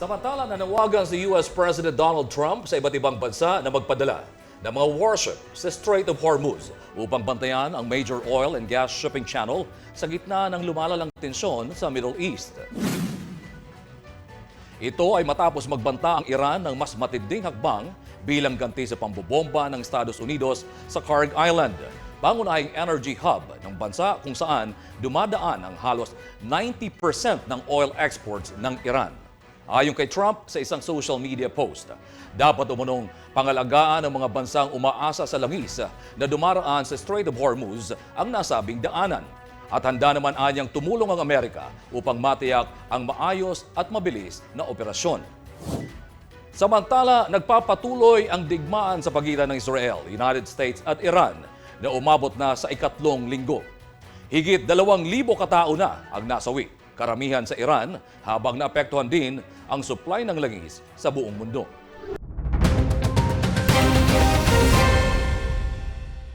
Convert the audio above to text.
Samantala, nanawagan si US President Donald Trump sa iba't ibang bansa na magpadala ng mga warship sa Strait of Hormuz upang bantayan ang major oil and gas shipping channel sa gitna ng lumalalang tensyon sa Middle East. Ito ay matapos magbanta ang Iran ng mas matinding hakbang bilang ganti sa pambobomba ng Estados Unidos sa Kharg Island, pangunahing energy hub ng bansa kung saan dumadaan ang halos 90% ng oil exports ng Iran. Ayon kay Trump sa isang social media post, dapat umunong pangalagaan ng mga bansang umaasa sa langis na dumaraan sa Strait of Hormuz ang nasabing daanan. At handa naman anyang tumulong ang Amerika upang matiyak ang maayos at mabilis na operasyon. Samantala, nagpapatuloy ang digmaan sa pagitan ng Israel, United States at Iran na umabot na sa ikatlong linggo. Higit 2,000 katao na ang nasawi, karamihan sa Iran, habang naapektuhan din ang supply ng langis sa buong mundo.